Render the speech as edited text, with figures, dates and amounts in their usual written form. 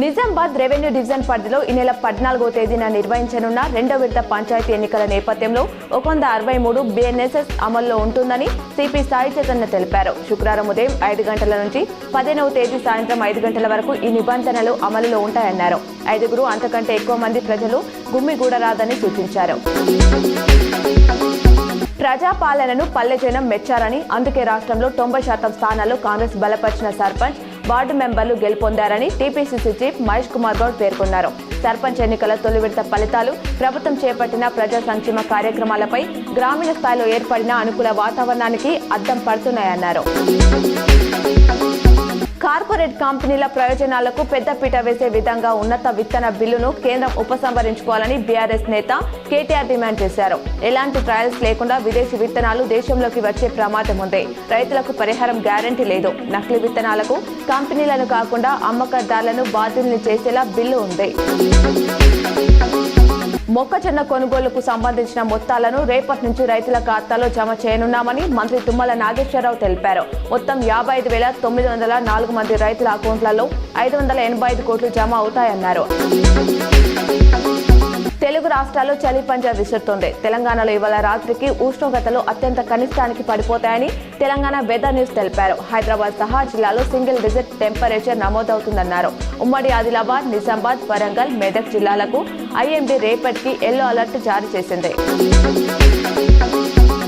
Nizamabad revenue division పరిధిలో ఈ నెల 14వ తేదీన నిర్వహించనున్న రెండో విడత పంచాయతీ ఎన్నికల నేపథ్యంలో 163 BNSS అమల్లో ఉంటుందని సిపి సాయి చైతన్య తెలిపారు. శుక్రవారం ఉదయం 5 గంటల నుంచి 15వ తేదీ సాయంత్రం 5 గంటల వరకు ఈ నిబంధనలు అమలులో ఉంటాయన్నారు. 5 అంతకంటే ఎక్కువ మంది ప్రజలు గుమ్మిగూడరాదని సూచించారు. ప్రజాపాలనను పల్లెజనం మెచ్చారని, అందుకే రాష్ట్రంలో 90% స్థానాల్లో కాంగ్రెస్ బలపరిచిన సర్పంచ్, వార్డు మెంబర్లు గెలుపొందారని టీపీసీసీ చీఫ్ మహేష్ కుమార్ గౌడ్ పేర్కొన్నారు. సర్పంచ్ ఎన్నికల తొలి విడత ఫలితాలు, ప్రభుత్వం చేపట్టిన ప్రజా సంక్షేమ కార్యక్రమాలపై గ్రామీణ స్థాయిలో ఏర్పడిన అనుకూల వాతావరణానికి అద్దం పడుతున్నాయన్నారు. కార్పొరేట్ కంపెనీల ప్రయోజనాలకు పెద్దపీట వేసే విధంగా ఉన్నత విత్తన బిల్లును కేంద్రం ఉపసంహరించుకోవాలని బీఆర్ఎస్ నేత కేటీఆర్ డిమాండ్ చేశారు. ఎలాంటి ట్రయల్స్ లేకుండా విదేశీ విత్తనాలు దేశంలోకి వచ్చే ప్రమాదం ఉంది. రైతులకు పరిహారం గ్యారంటీ లేదు. నకిలీ విత్తనాలకు కంపెనీలను కాకుండా అమ్మకదారులను బాధ్యుల్ని చేసేలా బిల్లు ఉంది. మొక్కజొన్న కొనుగోలుకు సంబంధించిన మొత్తాలను రేపటి నుంచి రైతుల ఖాతాలో జమ చేయనున్నామని మంత్రి తుమ్మల నాగేశ్వరరావు తెలిపారు. మొత్తం 55,904 మంది రైతుల అకౌంట్లలో 585 కోట్లు జమ అవుతాయన్నారు. తెలుగు రాష్ట్రాల్లో చలి పంజా విసురుతోంది. తెలంగాణలో ఇవాళ రాత్రికి ఉష్ణోగ్రతలు అత్యంత కనిష్టానికి పడిపోతాయని తెలంగాణ వెదర్ న్యూస్ తెలిపారు. హైదరాబాద్ సహా జిల్లాలో సింగిల్ డిజిట్ టెంపరేచర్ నమోదవుతుందన్నారు. ఉమ్మడి ఆదిలాబాద్, నిజామాబాద్, వరంగల్, మెదక్ జిల్లాలకు IMD రేపటికి ఎల్లో అలర్ట్ జారీ చేసింది.